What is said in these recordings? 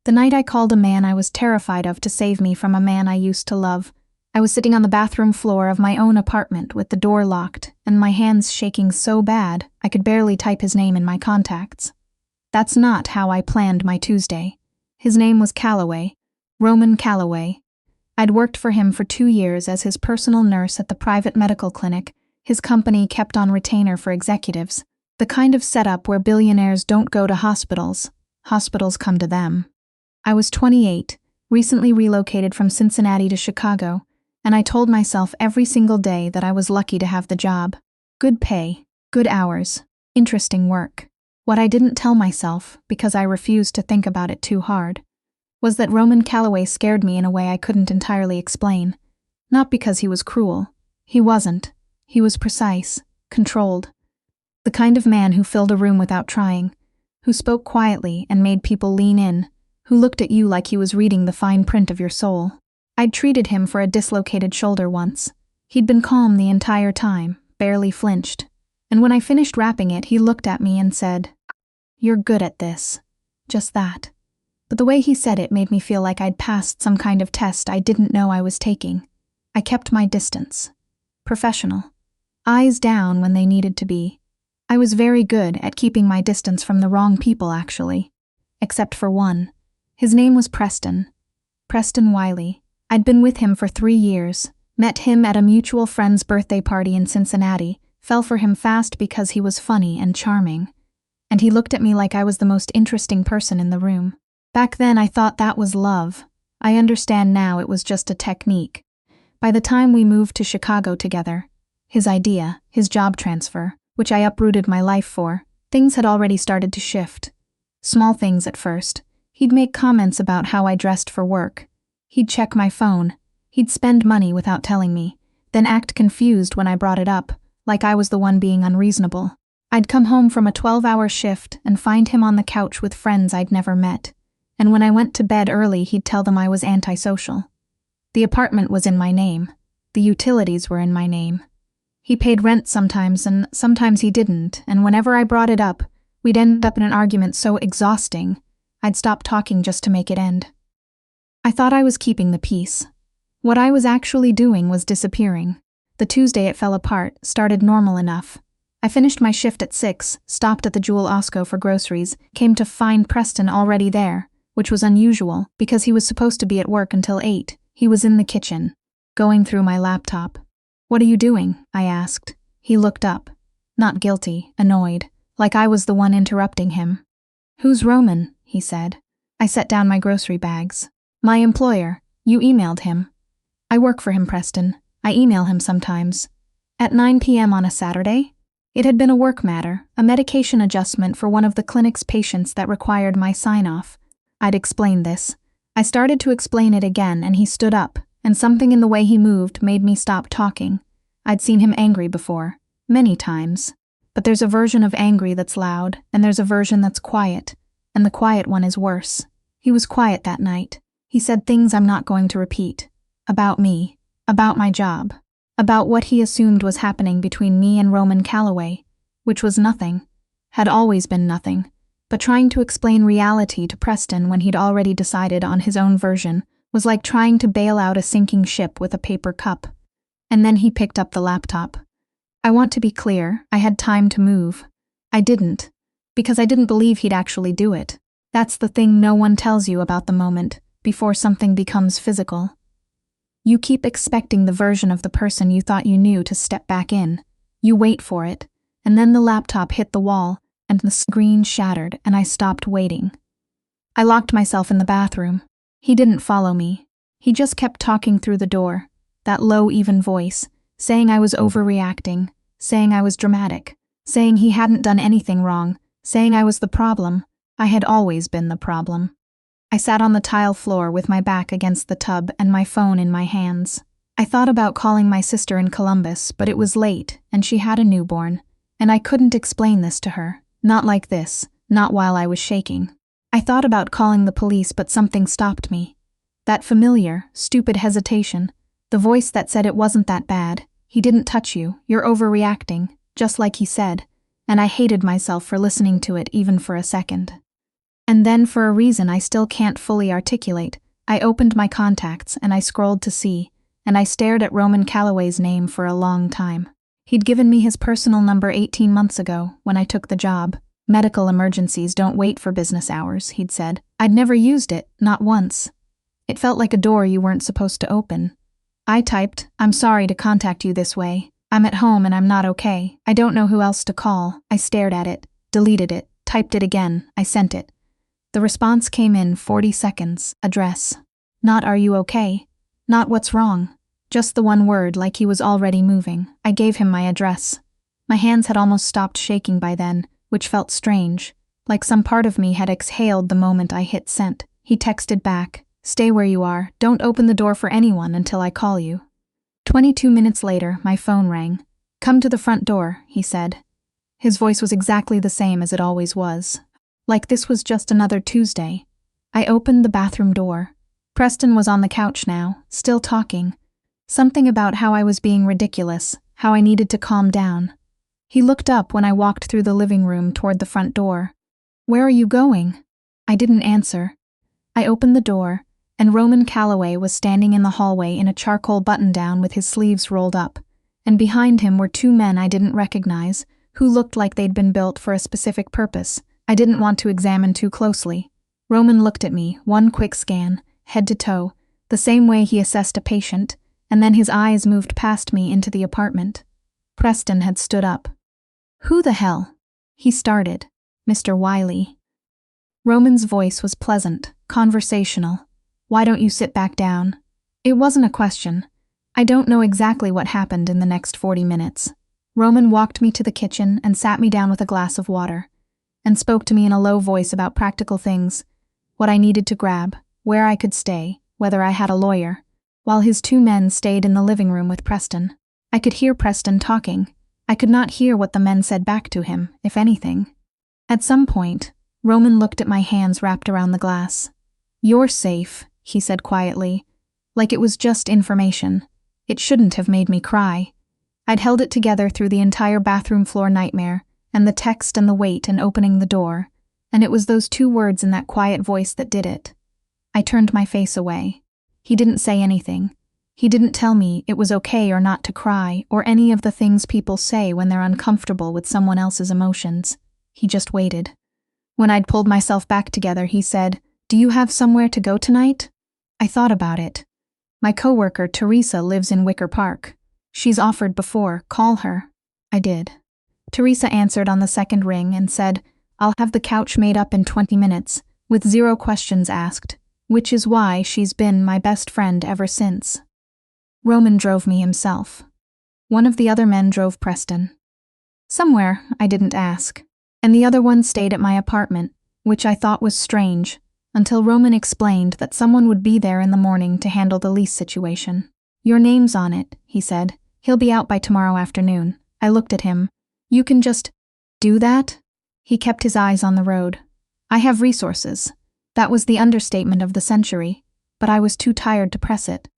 The night I called a man I was terrified of to save me from a man I used to love. I was sitting on the bathroom floor of my own apartment with the door locked and my hands shaking so bad I could barely type his name in my contacts. That's not how I planned my Tuesday. His name was Calloway, Roman Calloway. I'd worked for him for 2 years as his personal nurse at the private medical clinic his company kept on retainer for executives, the kind of setup where billionaires don't go to hospitals, hospitals come to them. I was 28, recently relocated from Cincinnati to Chicago, and I told myself every single day that I was lucky to have the job. Good pay, good hours, interesting work. What I didn't tell myself, because I refused to think about it too hard, was that Roman Calloway scared me in a way I couldn't entirely explain. Not because he was cruel. He wasn't. He was precise, controlled. The kind of man who filled a room without trying, who spoke quietly and made people lean in, who looked at you like he was reading the fine print of your soul. I'd treated him for a dislocated shoulder once. He'd been calm the entire time, barely flinched. And when I finished wrapping it, he looked at me and said, "You're good at this." Just that. But the way he said it made me feel like I'd passed some kind of test I didn't know I was taking. I kept my distance. Professional. Eyes down when they needed to be. I was very good at keeping my distance from the wrong people, actually. Except for one. His name was Preston. Preston Wiley. I'd been with him for 3 years, met him at a mutual friend's birthday party in Cincinnati, fell for him fast because he was funny and charming. And he looked at me like I was the most interesting person in the room. Back then I thought that was love. I understand now it was just a technique. By the time we moved to Chicago together, his idea, his job transfer, which I uprooted my life for, things had already started to shift. Small things at first. He'd make comments about how I dressed for work. He'd check my phone. He'd spend money without telling me, then act confused when I brought it up, like I was the one being unreasonable. I'd come home from a 12-hour shift and find him on the couch with friends I'd never met. And when I went to bed early, he'd tell them I was antisocial. The apartment was in my name. The utilities were in my name. He paid rent sometimes, and sometimes he didn't, and whenever I brought it up, we'd end up in an argument so exhausting, I'd stop talking just to make it end. I thought I was keeping the peace. What I was actually doing was disappearing. The Tuesday it fell apart, started normal enough. I finished my shift at 6, stopped at the Jewel Osco for groceries, came to find Preston already there, which was unusual because he was supposed to be at work until 8. He was in the kitchen, going through my laptop. "What are you doing?" I asked. He looked up. Not guilty, annoyed, like I was the one interrupting him. "Who's Roman?" he said. I set down my grocery bags. "My employer. You emailed him." "I work for him, Preston. I email him sometimes." "At 9 p.m. on a Saturday?" It had been a work matter, a medication adjustment for one of the clinic's patients that required my sign-off. I'd explained this. I started to explain it again, and he stood up, and something in the way he moved made me stop talking. I'd seen him angry before, many times. But there's a version of angry that's loud, and there's a version that's quiet, and the quiet one is worse. He was quiet that night. He said things I'm not going to repeat. About me, about my job, about what he assumed was happening between me and Roman Calloway, which was nothing, had always been nothing, but trying to explain reality to Preston when he'd already decided on his own version was like trying to bail out a sinking ship with a paper cup. And then he picked up the laptop. I want to be clear, I had time to move. I didn't, because I didn't believe he'd actually do it. That's the thing no one tells you about the moment, before something becomes physical. You keep expecting the version of the person you thought you knew to step back in. You wait for it, and then the laptop hit the wall, and the screen shattered, and I stopped waiting. I locked myself in the bathroom. He didn't follow me. He just kept talking through the door, that low, even voice, saying I was overreacting, saying I was dramatic, saying he hadn't done anything wrong, saying I was the problem. I had always been the problem. I sat on the tile floor with my back against the tub and my phone in my hands. I thought about calling my sister in Columbus, but it was late, and she had a newborn, and I couldn't explain this to her. Not like this, not while I was shaking. I thought about calling the police, but something stopped me. That familiar, stupid hesitation, the voice that said it wasn't that bad. He didn't touch you, you're overreacting, just like he said, and I hated myself for listening to it even for a second. And then, for a reason I still can't fully articulate, I opened my contacts and I scrolled to see, and I stared at Roman Calloway's name for a long time. He'd given me his personal number 18 months ago, when I took the job. Medical emergencies don't wait for business hours, he'd said. I'd never used it, not once. It felt like a door you weren't supposed to open. I typed, "I'm sorry to contact you this way. I'm at home and I'm not okay. I don't know who else to call." I stared at it, deleted it, typed it again, I sent it. The response came in 40 seconds. Address. Not "Are you okay?" Not "What's wrong?" Just the one word, like he was already moving. I gave him my address. My hands had almost stopped shaking by then, which felt strange, like some part of me had exhaled the moment I hit send. He texted back, "Stay where you are. Don't open the door for anyone until I call you." 22 minutes later, my phone rang. "Come to the front door," he said. His voice was exactly the same as it always was. Like this was just another Tuesday. I opened the bathroom door. Preston was on the couch now, still talking. Something about how I was being ridiculous, how I needed to calm down. He looked up when I walked through the living room toward the front door. "Where are you going?" I didn't answer. I opened the door, and Roman Calloway was standing in the hallway in a charcoal button-down with his sleeves rolled up, and behind him were two men I didn't recognize, who looked like they'd been built for a specific purpose. I didn't want to examine too closely. Roman looked at me, one quick scan, head to toe, the same way he assessed a patient, and then his eyes moved past me into the apartment. Preston had stood up. "Who the hell?" he started. "Mr. Wiley." Roman's voice was pleasant, conversational. "Why don't you sit back down?" It wasn't a question. I don't know exactly what happened in the next 40 minutes. Roman walked me to the kitchen and sat me down with a glass of water, and spoke to me in a low voice about practical things, what I needed to grab, where I could stay, whether I had a lawyer, while his two men stayed in the living room with Preston. I could hear Preston talking. I could not hear what the men said back to him, if anything. At some point, Roman looked at my hands wrapped around the glass. "You're safe," he said quietly, like it was just information. It shouldn't have made me cry. I'd held it together through the entire bathroom floor nightmare, and the text and the wait and opening the door, and it was those two words in that quiet voice that did it. I turned my face away. He didn't say anything. He didn't tell me it was okay or not to cry, or any of the things people say when they're uncomfortable with someone else's emotions. He just waited. When I'd pulled myself back together, he said, "Do you have somewhere to go tonight?" I thought about it. My coworker, Teresa, lives in Wicker Park. She's offered before. Call her. I did. Teresa answered on the second ring and said, "I'll have the couch made up in 20 minutes, with 0 questions asked, which is why she's been my best friend ever since." Roman drove me himself. One of the other men drove Preston. Somewhere, I didn't ask, and the other one stayed at my apartment, which I thought was strange, until Roman explained that someone would be there in the morning to handle the lease situation. "Your name's on it," he said. "He'll be out by tomorrow afternoon." I looked at him. "You can just do that?" He kept his eyes on the road. "I have resources." That was the understatement of the century, but I was too tired to press it.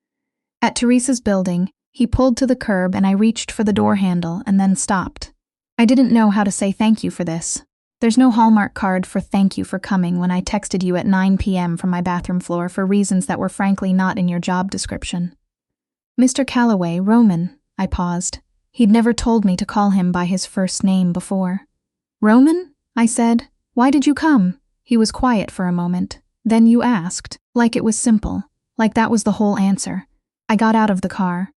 At Teresa's building, he pulled to the curb and I reached for the door handle and then stopped. I didn't know how to say thank you for this. There's no Hallmark card for thank you for coming when I texted you at 9 p.m. from my bathroom floor for reasons that were frankly not in your job description. "Mr. Calloway, Roman," I paused. He'd never told me to call him by his first name before. "Roman?" I said. "Why did you come?" He was quiet for a moment. "Then you asked," like it was simple, like that was the whole answer. I got out of the car.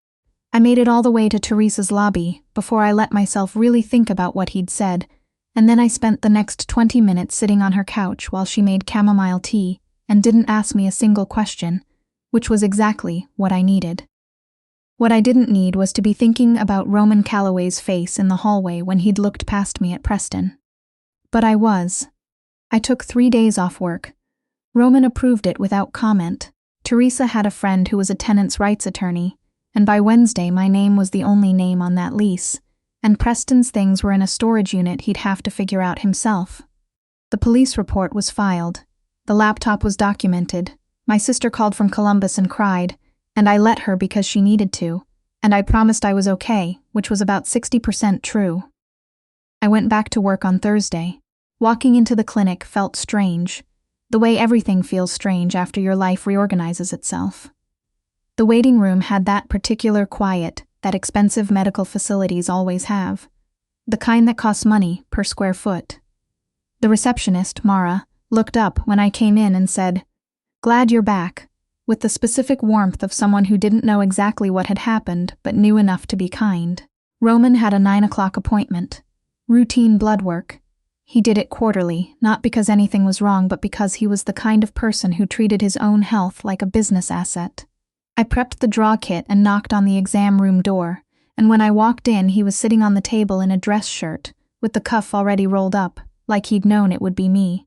I made it all the way to Teresa's lobby before I let myself really think about what he'd said, and then I spent the next 20 minutes sitting on her couch while she made chamomile tea and didn't ask me a single question, which was exactly what I needed. What I didn't need was to be thinking about Roman Calloway's face in the hallway when he'd looked past me at Preston. But I was. I took 3 days off work. Roman approved it without comment. Teresa had a friend who was a tenants' rights attorney, and by Wednesday my name was the only name on that lease, and Preston's things were in a storage unit he'd have to figure out himself. The police report was filed. The laptop was documented. My sister called from Columbus and cried, and I let her because she needed to, and I promised I was okay, which was about 60% true. I went back to work on Thursday. Walking into the clinic felt strange. The way everything feels strange after your life reorganizes itself. The waiting room had that particular quiet that expensive medical facilities always have. The kind that costs money per square foot. The receptionist, Mara, looked up when I came in and said, "Glad you're back," with the specific warmth of someone who didn't know exactly what had happened but knew enough to be kind. Roman had a 9 o'clock appointment. Routine blood work. He did it quarterly, not because anything was wrong but because he was the kind of person who treated his own health like a business asset. I prepped the draw kit and knocked on the exam room door, and when I walked in he was sitting on the table in a dress shirt, with the cuff already rolled up, like he'd known it would be me.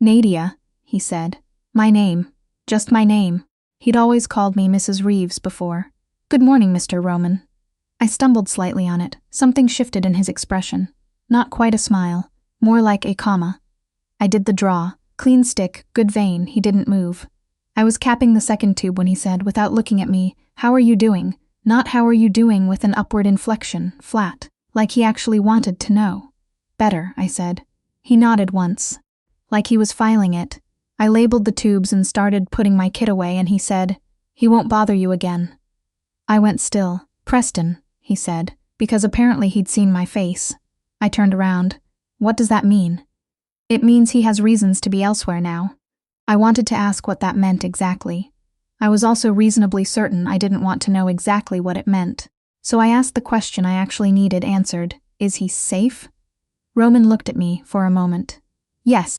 "Nadia," he said. "My name. Just my name." He'd always called me Mrs. Reeves before. "Good morning, Mr. Roman." I stumbled slightly on it. Something shifted in his expression. Not quite a smile, more like a comma. I did the draw. Clean stick, good vein, he didn't move. I was capping the second tube when he said, without looking at me, "How are you doing?" Not "how are you doing" with an upward inflection, flat, like he actually wanted to know. "Better," I said. He nodded once. Like he was filing it. I labeled the tubes and started putting my kit away and he said, "He won't bother you again." I went still. "Preston," he said, because apparently he'd seen my face. I turned around. "What does that mean?" "It means he has reasons to be elsewhere now." I wanted to ask what that meant exactly. I was also reasonably certain I didn't want to know exactly what it meant. So I asked the question I actually needed answered. "Is he safe?" Roman looked at me for a moment. "Yes."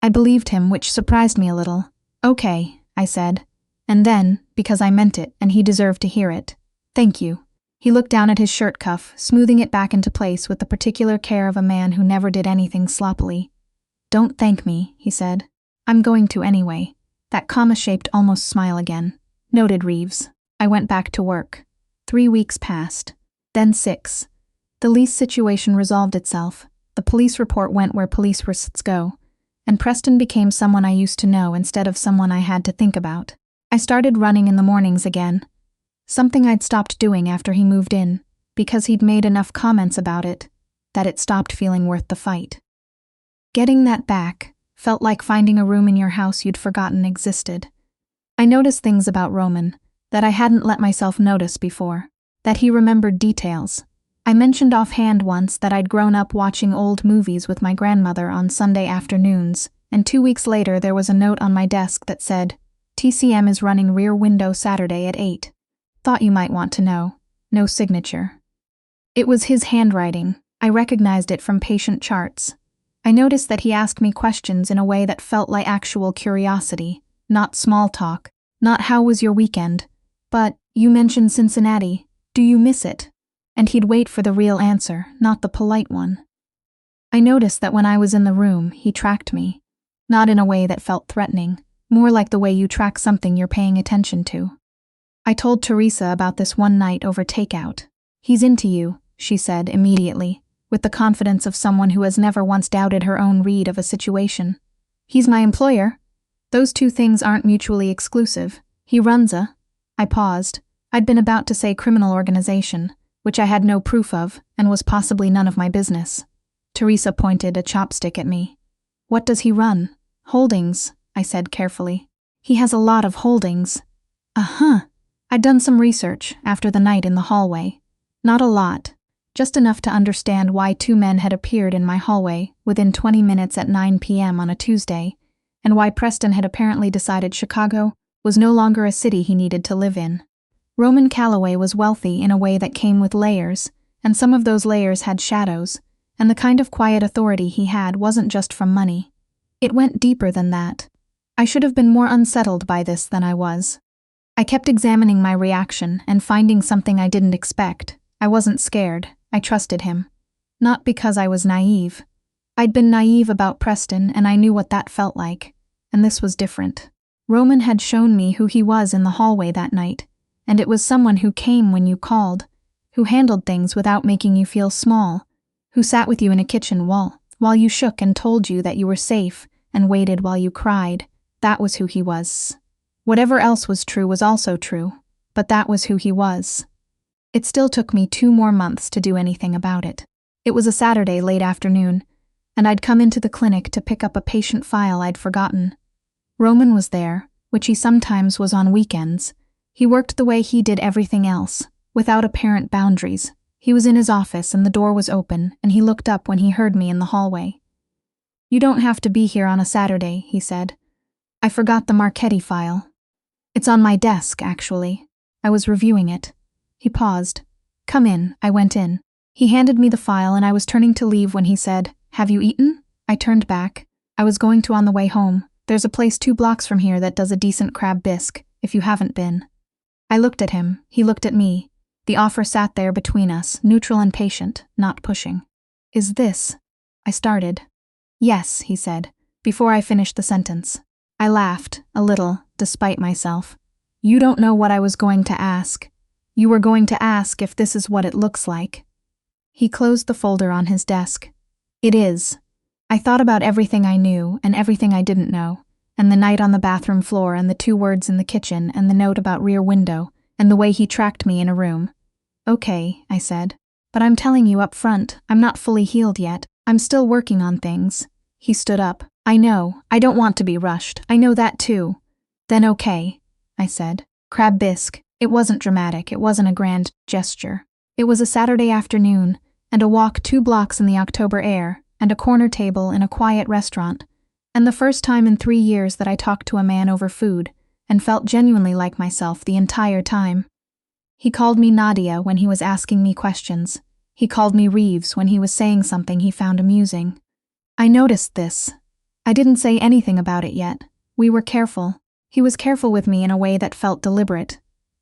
I believed him, which surprised me a little. "Okay," I said. And then, because I meant it and he deserved to hear it, "Thank you." He looked down at his shirt cuff, smoothing it back into place with the particular care of a man who never did anything sloppily. "Don't thank me," he said. "I'm going to anyway." That comma-shaped almost smile again. "Noted, Reeves." I went back to work. 3 weeks passed. Then 6. The lease situation resolved itself. The police report went where police reports go. And Preston became someone I used to know instead of someone I had to think about. I started running in the mornings again. Something I'd stopped doing after he moved in, because he'd made enough comments about it, that it stopped feeling worth the fight. Getting that back felt like finding a room in your house you'd forgotten existed. I noticed things about Roman that I hadn't let myself notice before, that he remembered details. I mentioned offhand once that I'd grown up watching old movies with my grandmother on Sunday afternoons, and 2 weeks later there was a note on my desk that said, "TCM is running Rear Window Saturday at 8. Thought you might want to know." No signature. It was his handwriting. I recognized it from patient charts. I noticed that he asked me questions in a way that felt like actual curiosity, not small talk, not "how was your weekend," but "you mentioned Cincinnati, do you miss it?" And he'd wait for the real answer, not the polite one. I noticed that when I was in the room, he tracked me. Not in a way that felt threatening, more like the way you track something you're paying attention to. I told Teresa about this one night over takeout. "He's into you," she said immediately, with the confidence of someone who has never once doubted her own read of a situation. "He's my employer. Those two things aren't mutually exclusive. He runs a..." I paused. I'd been about to say criminal organization, which I had no proof of and was possibly none of my business. Teresa pointed a chopstick at me. "What does he run?" "Holdings," I said carefully. "He has a lot of holdings." "Uh-huh." I'd done some research after the night in the hallway. Not a lot. Just enough to understand why 2 men had appeared in my hallway within 20 minutes at 9 p.m. on a Tuesday, and why Preston had apparently decided Chicago was no longer a city he needed to live in. Roman Calloway was wealthy in a way that came with layers, and some of those layers had shadows, and the kind of quiet authority he had wasn't just from money. It went deeper than that. I should have been more unsettled by this than I was. I kept examining my reaction and finding something I didn't expect. I wasn't scared. I trusted him. Not because I was naive. I'd been naive about Preston and I knew what that felt like. And this was different. Roman had shown me who he was in the hallway that night, and it was someone who came when you called, who handled things without making you feel small, who sat with you in a kitchen while you shook and told you that you were safe and waited while you cried. That was who he was. Whatever else was true was also true, but that was who he was. It still took me 2 more months to do anything about it. It was a Saturday late afternoon, and I'd come into the clinic to pick up a patient file I'd forgotten. Roman was there, which he sometimes was on weekends. He worked the way he did everything else, without apparent boundaries. He was in his office and the door was open, and he looked up when he heard me in the hallway. "You don't have to be here on a Saturday," he said. "I forgot the Marchetti file. It's on my desk, actually. I was reviewing it." He paused. "Come in." I went in. He handed me the file and I was turning to leave when he said, "Have you eaten?" I turned back. "I was going to on the way home. There's a place 2 blocks from here that does a decent crab bisque, if you haven't been." I looked at him. He looked at me. The offer sat there between us, neutral and patient, not pushing. "Is this?" I started. "Yes," he said, before I finished the sentence. I laughed, a little, despite myself. "You don't know what I was going to ask. You were going to ask if this is what it looks like." He closed the folder on his desk. "It is." I thought about everything I knew and everything I didn't know, and the night on the bathroom floor and the 2 words in the kitchen and the note about Rear Window and the way he tracked me in a room. "Okay," I said, "but I'm telling you up front, I'm not fully healed yet. I'm still working on things." He stood up. "I know. I don't want to be rushed. I know that too." "Then okay," I said. "Crab bisque." It wasn't dramatic. It wasn't a grand gesture. It was a Saturday afternoon, and a walk 2 blocks in the October air, and a corner table in a quiet restaurant, and the first time in 3 years that I talked to a man over food, and felt genuinely like myself the entire time. He called me Nadia when he was asking me questions. He called me Reeves when he was saying something he found amusing. I noticed this. I didn't say anything about it yet. We were careful. He was careful with me in a way that felt deliberate.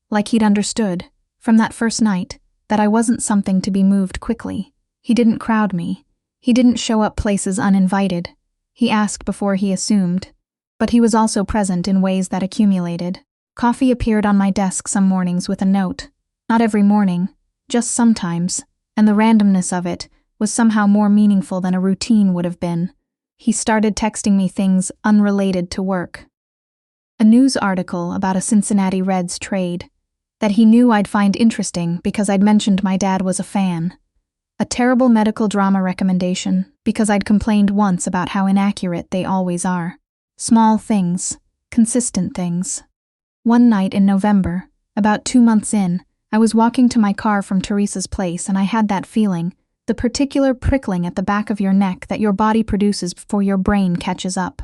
Like he'd understood, from that first night, that I wasn't something to be moved quickly. He didn't crowd me. He didn't show up places uninvited. He asked before he assumed. But he was also present in ways that accumulated. Coffee appeared on my desk some mornings with a note. Not every morning, just sometimes, and the randomness of it was somehow more meaningful than a routine would have been. He started texting me things unrelated to work. A news article about a Cincinnati Reds trade that he knew I'd find interesting because I'd mentioned my dad was a fan. A terrible medical drama recommendation because I'd complained once about how inaccurate they always are. Small things, consistent things. One night in November, about 2 months in, I was walking to my car from Teresa's place and I had that feeling, the particular prickling at the back of your neck that your body produces before your brain catches up.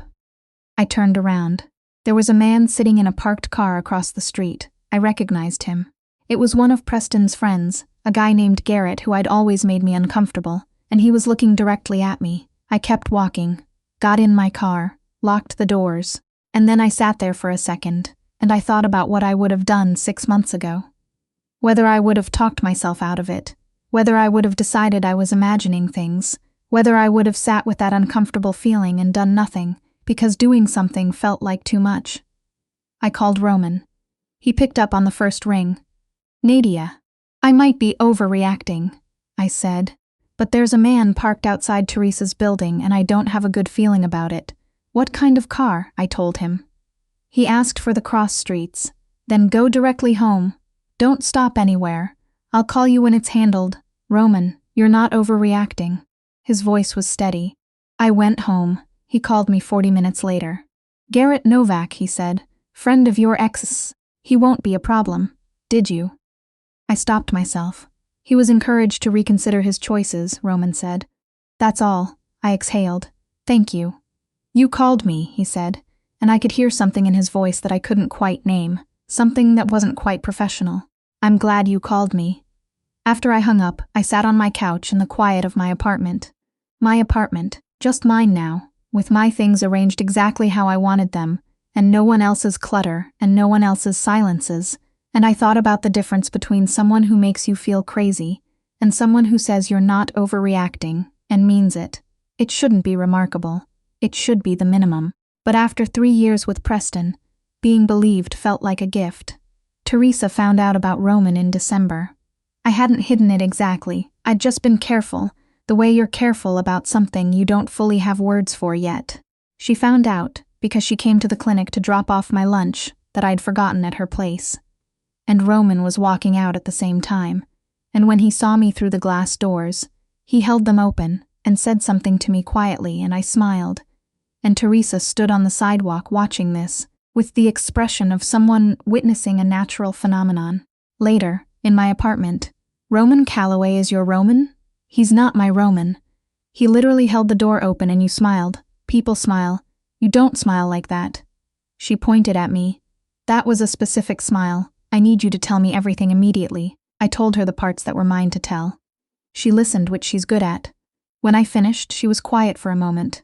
I turned around. There was a man sitting in a parked car across the street. I recognized him. It was one of Preston's friends, a guy named Garrett who I'd always made me uncomfortable, and he was looking directly at me. I kept walking, got in my car, locked the doors, and then I sat there for a second, and I thought about what I would have done 6 months ago. Whether I would have talked myself out of it, whether I would have decided I was imagining things, whether I would have sat with that uncomfortable feeling and done nothing, because doing something felt like too much. I called Roman. He picked up on the first ring. "Nadia, I might be overreacting," I said, "but there's a man parked outside Teresa's building and I don't have a good feeling about it." "What kind of car?" I told him. He asked for the cross streets. "Then go directly home. Don't stop anywhere. I'll call you when it's handled. Roman, you're not overreacting." His voice was steady. I went home. He called me 40 minutes later. "Garrett Novak," he said, "friend of your ex's. He won't be a problem. Did you?" I stopped myself. He was encouraged to reconsider his choices, Roman said. "That's all." I exhaled. "Thank you." "You called me," he said, and I could hear something in his voice that I couldn't quite name, something that wasn't quite professional. "I'm glad you called me." After I hung up, I sat on my couch in the quiet of my apartment. My apartment, just mine now, with my things arranged exactly how I wanted them, and no one else's clutter and no one else's silences, and I thought about the difference between someone who makes you feel crazy and someone who says you're not overreacting and means it. It shouldn't be remarkable. It should be the minimum. But after 3 years with Preston, being believed felt like a gift. Teresa found out about Roman in December. I hadn't hidden it exactly. I'd just been careful, the way you're careful about something you don't fully have words for yet. She found out because she came to the clinic to drop off my lunch that I'd forgotten at her place. And Roman was walking out at the same time, and when he saw me through the glass doors, he held them open and said something to me quietly, and I smiled. and Teresa stood on the sidewalk watching this, with the expression of someone witnessing a natural phenomenon. Later, in my apartment, Roman Calloway is your Roman? He's not my Roman. He literally held the door open and you smiled. People smile. You don't smile like that. She pointed at me. That was a specific smile. I need you to tell me everything immediately. I told her the parts that were mine to tell. She listened, which she's good at. When I finished, she was quiet for a moment.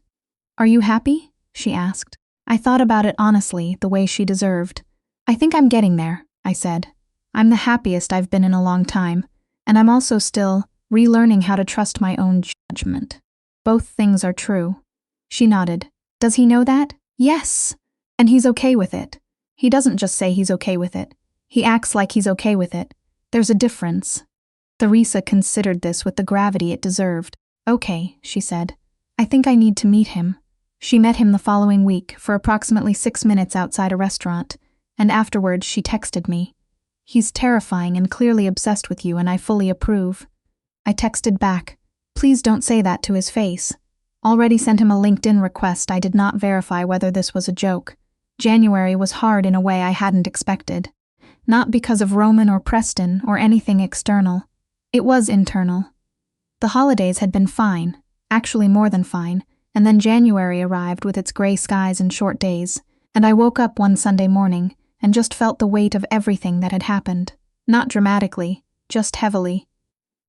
Are you happy? She asked. I thought about it honestly, the way she deserved. I think I'm getting there, I said. I'm the happiest I've been in a long time, and I'm also still relearning how to trust my own judgment. Both things are true. She nodded. Does he know that? Yes. And he's okay with it. He doesn't just say he's okay with it. He acts like he's okay with it. There's a difference. Teresa considered this with the gravity it deserved. Okay, she said. I think I need to meet him. She met him the following week for approximately 6 minutes outside a restaurant, and afterwards she texted me. He's terrifying and clearly obsessed with you, and I fully approve. I texted back. Please don't say that to his face. Already sent him a LinkedIn request. I did not verify whether this was a joke. January was hard in a way I hadn't expected. Not because of Roman or Preston or anything external. It was internal. The holidays had been fine, actually more than fine, and then January arrived with its gray skies and short days, and I woke up one Sunday morning and just felt the weight of everything that had happened. Not dramatically, just heavily.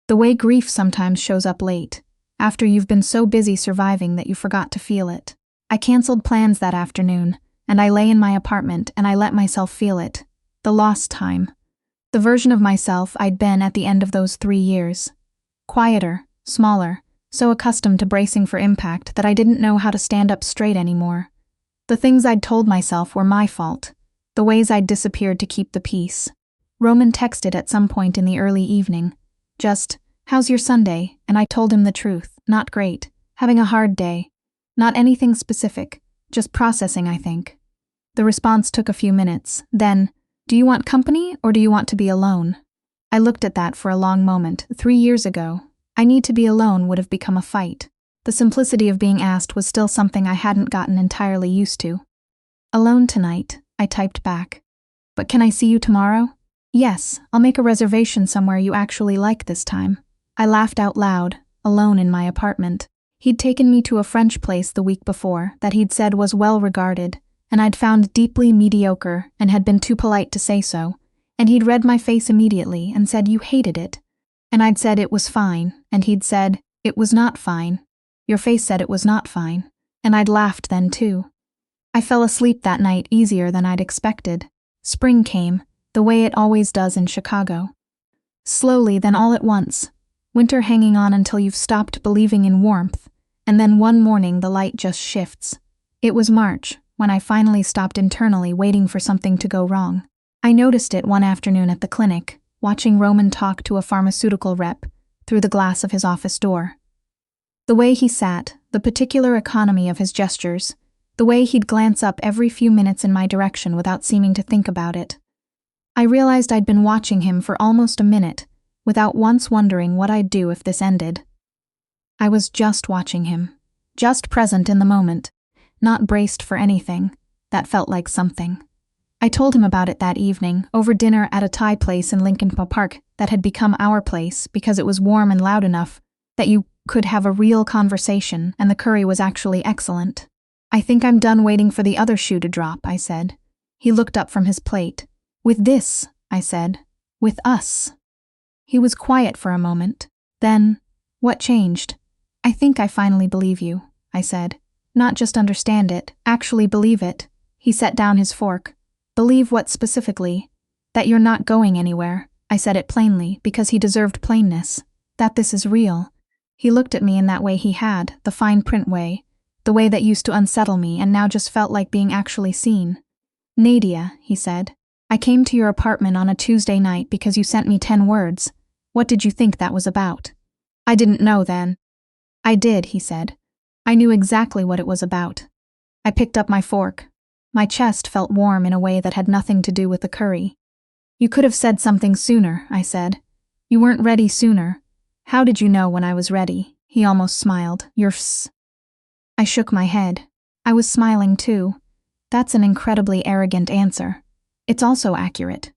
The way grief sometimes shows up late, after you've been so busy surviving that you forgot to feel it. I canceled plans that afternoon, and I lay in my apartment and I let myself feel it. The lost time. The version of myself I'd been at the end of those 3 years. Quieter, smaller, so accustomed to bracing for impact that I didn't know how to stand up straight anymore. The things I'd told myself were my fault. The ways I'd disappeared to keep the peace. Roman texted at some point in the early evening. Just, how's your Sunday? And I told him the truth. Not great. Having a hard day. Not anything specific. Just processing, I think. The response took a few minutes. Then, do you want company or do you want to be alone? I looked at that for a long moment. 3 years ago, I need to be alone would have become a fight. The simplicity of being asked was still something I hadn't gotten entirely used to. Alone tonight, I typed back. But can I see you tomorrow? Yes, I'll make a reservation somewhere you actually like this time. I laughed out loud, alone in my apartment. He'd taken me to a French place the week before that he'd said was well regarded, and I'd found deeply mediocre and had been too polite to say so, and he'd read my face immediately and said you hated it. And I'd said it was fine, and he'd said, it was not fine. Your face said it was not fine, and I'd laughed then too. I fell asleep that night easier than I'd expected. Spring came, the way it always does in Chicago. Slowly, then all at once. Winter hanging on until you've stopped believing in warmth, and then one morning the light just shifts. It was March, when I finally stopped internally waiting for something to go wrong. I noticed it one afternoon at the clinic, watching Roman talk to a pharmaceutical rep through the glass of his office door. The way he sat, the particular economy of his gestures, the way he'd glance up every few minutes in my direction without seeming to think about it. I realized I'd been watching him for almost a minute, without once wondering what I'd do if this ended. I was just watching him, just present in the moment, not braced for anything. That felt like something. I told him about it that evening, over dinner at a Thai place in Lincoln Park that had become our place because it was warm and loud enough that you could have a real conversation and the curry was actually excellent. I think I'm done waiting for the other shoe to drop, I said. He looked up from his plate. With this, I said. With us. He was quiet for a moment. Then, what changed? I think I finally believe you, I said. Not just understand it, actually believe it. He set down his fork. Believe what specifically? That you're not going anywhere. I said it plainly, because he deserved plainness. That this is real. He looked at me in that way he had, the fine print way. The way that used to unsettle me and now just felt like being actually seen. Nadia, he said. I came to your apartment on a Tuesday night because you sent me 10 words. What did you think that was about? I didn't know then. I did, he said. I knew exactly what it was about. I picked up my fork. My chest felt warm in a way that had nothing to do with the curry. You could have said something sooner, I said. You weren't ready sooner. How did you know when I was ready? He almost smiled. You're I shook my head. I was smiling too. That's an incredibly arrogant answer. It's also accurate.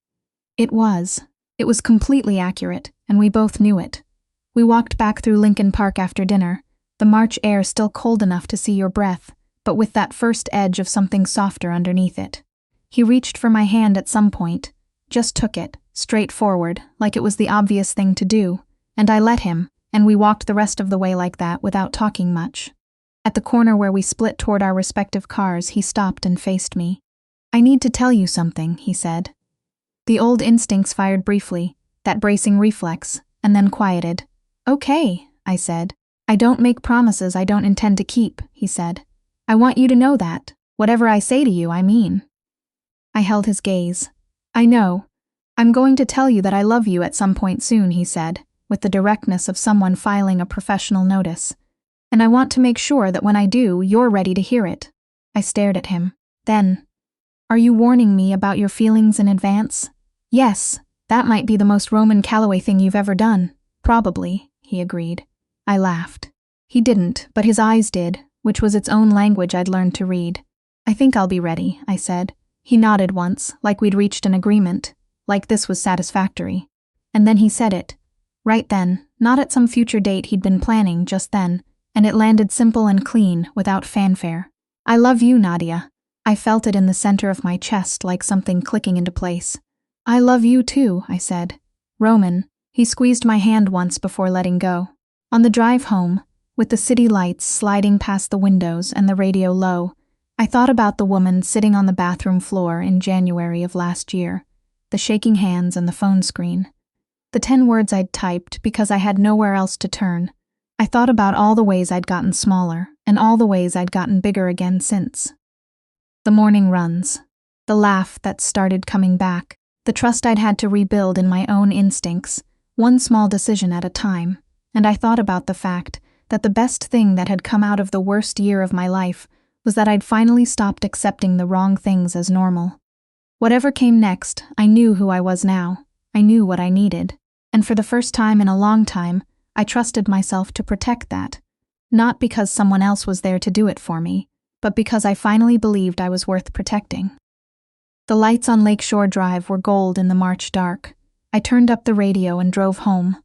It was. It was completely accurate, and we both knew it. We walked back through Lincoln Park after dinner, the March air still cold enough to see your breath, but with that first edge of something softer underneath it. He reached for my hand at some point, just took it, straightforward, like it was the obvious thing to do, and I let him, and we walked the rest of the way like that without talking much. At the corner where we split toward our respective cars, he stopped and faced me. "I need to tell you something," he said. The old instincts fired briefly, that bracing reflex, and then quieted. "Okay," I said. "I don't make promises I don't intend to keep," he said. "I want you to know that. Whatever I say to you, I mean." I held his gaze. "I know. I'm going to tell you that I love you at some point soon," he said, with the directness of someone filing a professional notice. "And I want to make sure that when I do, you're ready to hear it." I stared at him. Then, "Are you warning me about your feelings in advance?" "Yes, that might be the most Roman Calloway thing you've ever done." "Probably," he agreed. I laughed. He didn't, but his eyes did, which was its own language I'd learned to read. "I think I'll be ready," I said. He nodded once, like we'd reached an agreement, like this was satisfactory. And then he said it. Right then, not at some future date he'd been planning just then, and it landed simple and clean, without fanfare. "I love you, Nadia." I felt it in the center of my chest like something clicking into place. "I love you too," I said. "Roman." He squeezed my hand once before letting go. On the drive home, with the city lights sliding past the windows and the radio low, I thought about the woman sitting on the bathroom floor in January of last year, the shaking hands and the phone screen. The 10 words I'd typed because I had nowhere else to turn. I thought about all the ways I'd gotten smaller, and all the ways I'd gotten bigger again since. The morning runs, the laugh that started coming back, the trust I'd had to rebuild in my own instincts, one small decision at a time, and I thought about the fact that the best thing that had come out of the worst year of my life was that I'd finally stopped accepting the wrong things as normal. Whatever came next, I knew who I was now. I knew what I needed. And for the first time in a long time, I trusted myself to protect that. Not because someone else was there to do it for me, but because I finally believed I was worth protecting. The lights on Lakeshore Drive were gold in the March dark. I turned up the radio and drove home,